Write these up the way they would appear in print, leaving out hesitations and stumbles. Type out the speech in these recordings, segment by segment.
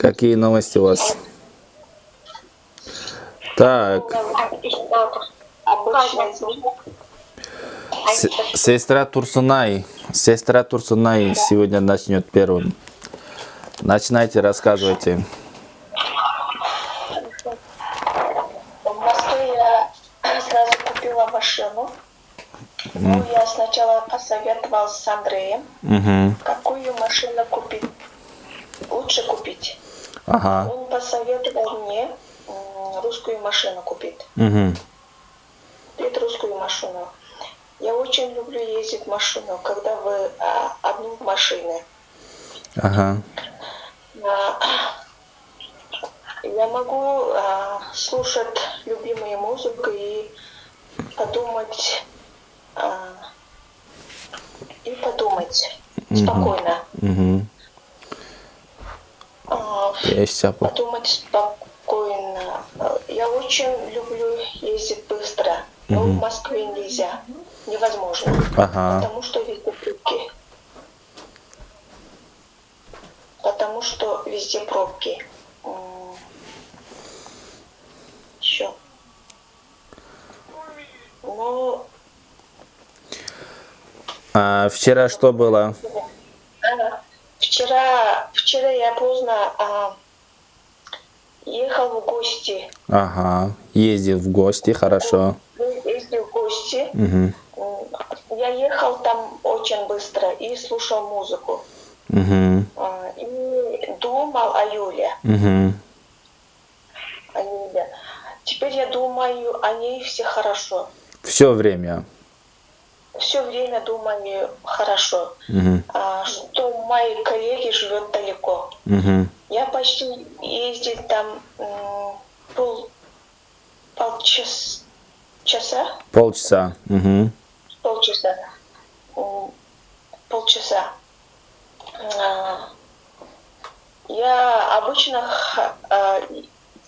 Какие новости у вас? Так, сестра Турсунай сегодня начнет первым. Начинайте, рассказывайте. В Москве я сразу купила машину. Ну, я сначала посоветовалась с Андреем, какую машину купить. Лучше купить. Ага. Он посоветовал мне русскую машину купить. Купить русскую машину. Я очень люблю ездить в машину, когда вы одну в машине. Ага. Я могу слушать любимую музыку и подумать, спокойно. Подумать спокойно. Я очень люблю ездить быстро, но в Москве нельзя, невозможно, потому что везде пробки. Еще. Ну. Вчера что было? Вчера я поздно ехал в гости. Ага, ездил в гости, хорошо. Ездил в гости. Я ехал там очень быстро и слушал музыку. И думал о Юле. О Юле. Теперь я думаю о ней все хорошо. Все время? Все время думаю хорошо. Что мои коллеги живут далеко. Я почти ездил там полчаса. Полчаса. Полчаса. Я обычно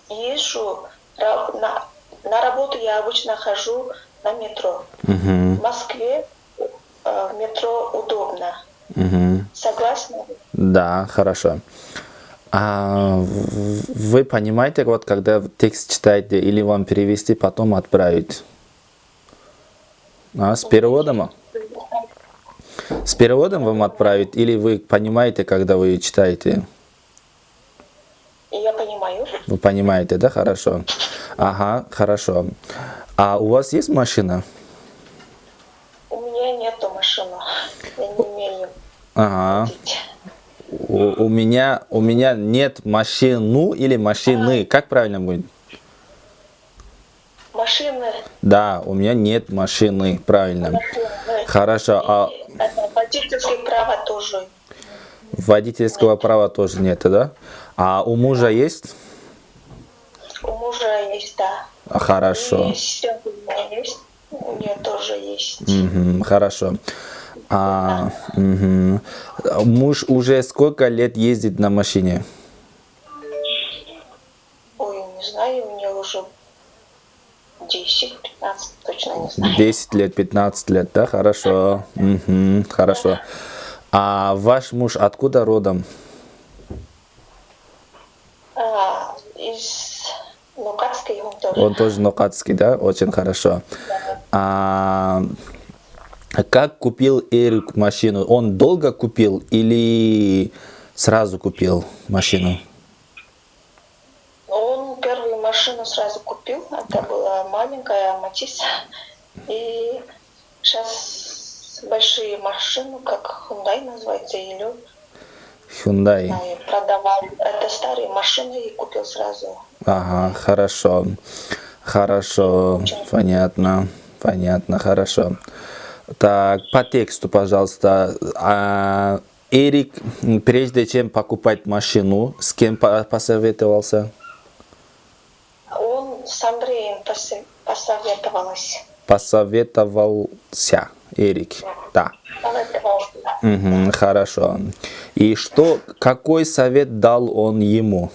езжу на работу, я обычно хожу на метро. В Москве в метро удобно. Согласны? Да, хорошо. А вы понимаете, вот когда текст читаете, или вам перевести, потом отправить? С переводом? С переводом вам отправить, или вы понимаете, когда вы читаете? Я понимаю. Вы понимаете, да? Хорошо. Ага, хорошо. А у вас есть машина? У меня нету машины. Я не умею. Ага. У меня нет машину или машины. Как правильно будет? Машины. Да, у меня нет машины. Правильно. Машины. Хорошо. Водительское право тоже. Водительского права тоже нет, да? А у мужа есть? У мужа есть, да. Хорошо. И сестры у меня есть. У нее тоже есть. Хорошо. Муж уже сколько лет ездит на машине? Ой, не знаю, у нее уже 10-15, точно не знаю. 10 лет, 15 лет, да? Хорошо. Хорошо. А ваш муж откуда родом? Из Нукатской он тоже. Он тоже нукатский, да? Очень хорошо. Как купил Эрик машину? Он долго купил или сразу купил машину? Он первую машину сразу купил. Это была маленькая Матис. И сейчас большие машины, как Hyundai называется, или Hyundai. Продавал. Это старые машины и купил сразу. Ага, хорошо. Хорошо. Понятно. Понятно, хорошо. Так, по тексту, пожалуйста. Эрик, прежде чем покупать машину, с кем посоветовался? Он с Андреем посоветовался. Посоветовался, Эрик. Да. Хорошо. И какой совет дал он ему?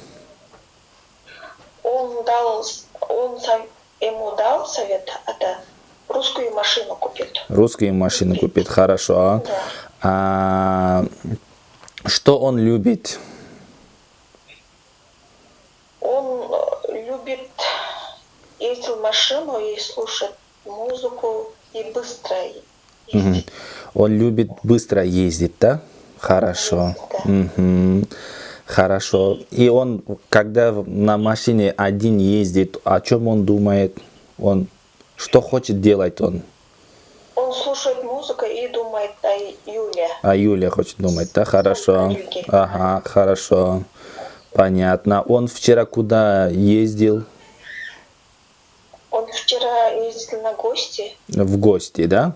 Ему дал совет, это русскую машину купить. Русскую машину купить, хорошо. Да. Что он любит? любит ездить в машину и слушать музыку и быстро ездить. Он любит быстро ездить, да? Хорошо. Да. Мгм. Хорошо. И он, когда на машине один ездит, о чем он думает? Он что хочет делать он? Он слушает музыку и думает о Юле. А Юля хочет думать, да? Хорошо. Подруги. Ага, хорошо. Понятно. Он вчера куда ездил? Он вчера ездил на гости. В гости, да?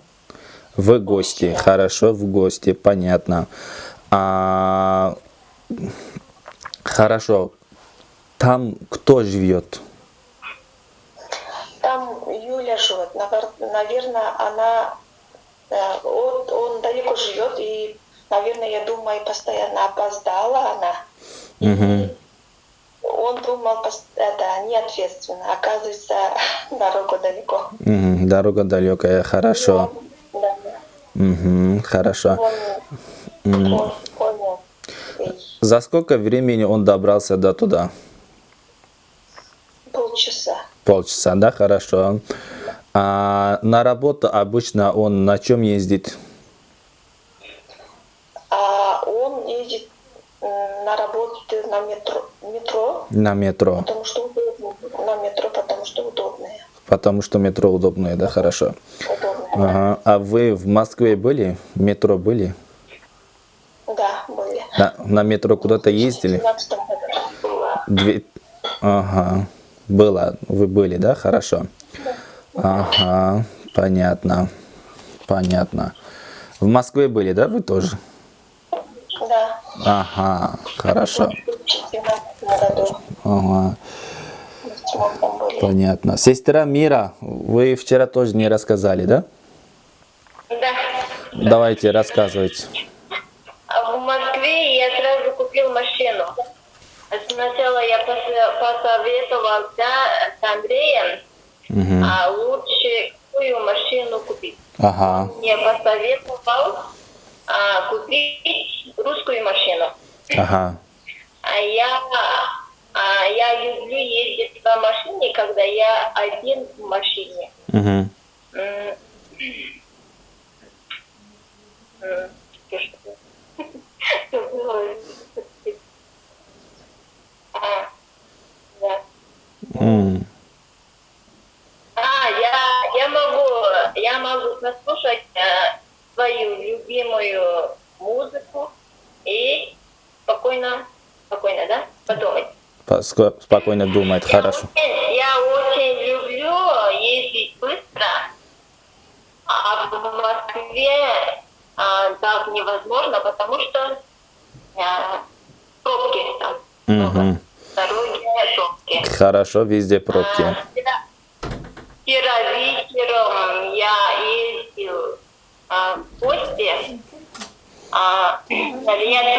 В гости. да. Хорошо, в гости. Понятно. Хорошо. Там кто живет? Там Юля живет. Наверное, он далеко живет, и, наверное, я думаю, постоянно опоздала она. И он думал, это неответственно. Оказывается, дорога далеко. Дорога далекая. Хорошо. Да. Хорошо. Он понял. За сколько времени он добрался до туда? Полчаса. Полчаса, да? Хорошо. На работу обычно он на чем ездит? Он едет на работу на метро, На метро. потому что удобно. На метро, потому что удобное. Потому что метро удобное, да? Хорошо. Удобное. Ага. А вы в Москве были? В метро были? Да, были. На метро куда-то ездили? В 2017 году была. Ага. Было. Вы были, да? Хорошо. Ага. Понятно. Понятно. В Москве были, да, вы тоже? Да. Ага. Хорошо. В 2017 году. Ага. Мы там были. Понятно. Сестра Мира, вы вчера тоже не рассказали, да? Да. Давайте, рассказывайте. В Москве я сразу купил машину. Сначала я посоветовался с Андреем, лучше какую машину купить. Ага. Мне посоветовал купить русскую машину. Ага. Я люблю ездить на машине, когда я один в машине. Угу. Я могу послушать свою любимую музыку и спокойно, да, подумать. Спокойно думает, хорошо. Я очень люблю ездить быстро, а в Москве так невозможно, потому что пробки там. Угу. Дороги, пробки. Хорошо, везде пробки. Вчера вечером я ездил в гости. Я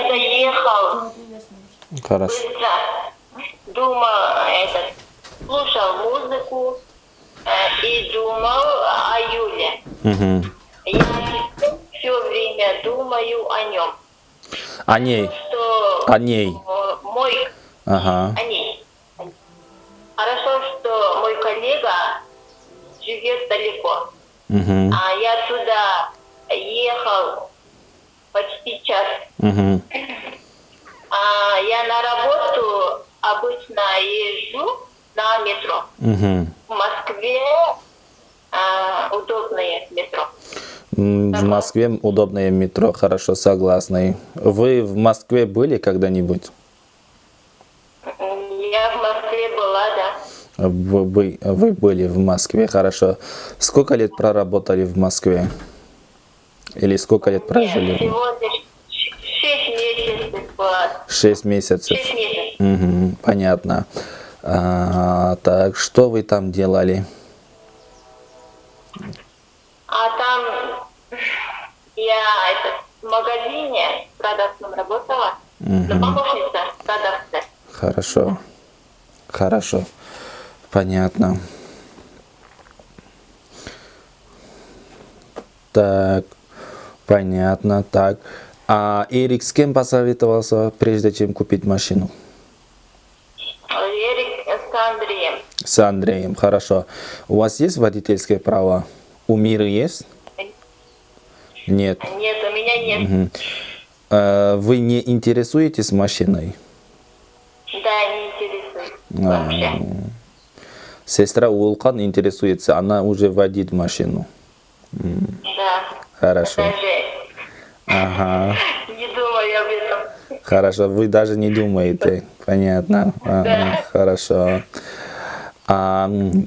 туда ехал Хорошо. быстро. Слушал музыку и думал о Юле. Угу. Я все время думаю о нем. О ней. О ней. Ага. О ней. Хорошо, что мой коллега живет далеко. Угу. Я туда ехал почти час. Угу. Я на работу обычно езжу на метро. Угу. В Москве удобное метро. В Москве удобное метро, хорошо, согласны. Вы в Москве были когда-нибудь? Я в Москве была, да. Вы были в Москве, хорошо. Сколько лет проработали в Москве? Или сколько лет прожили? Сегодня 6 месяцев. 6 месяцев. 6 месяцев. Угу, понятно. Так, что вы там делали? Там я в магазине продавцом работала. Помощница продавца. Хорошо. Хорошо. Понятно. Так, понятно, так. А Эрик с кем посоветовался, прежде чем купить машину? Эрик с Андреем. С Андреем, хорошо. У вас есть водительское право? У Миры есть? Нет. Нет, у меня нет. Вы не интересуетесь машиной? Да, не интересует вообще. Сестра Улкан интересуется, она уже водит машину. Да. Хорошо. Даже Ага. не думаю об этом. Хорошо, вы даже не думаете. Понятно. Ага, хорошо.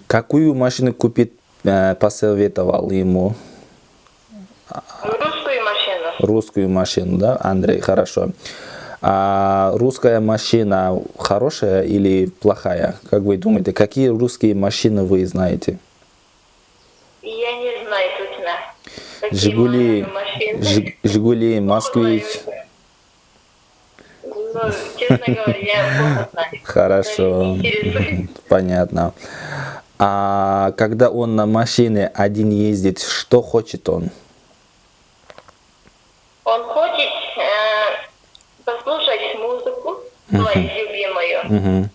Какую машину купить посоветовал ему? Русскую машину. Русскую машину, да, Андрей? Хорошо. Русская машина хорошая или плохая? Как вы думаете, какие русские машины вы знаете? Я не знаю точно. Какие Жигули, машины. Жигули, Москвич. Ну, честно говоря, я плохо знаю. Хорошо, Даже не интересует. понятно. А когда он на машине один ездит, что хочет он? Он хочет послушать музыку свою любимую.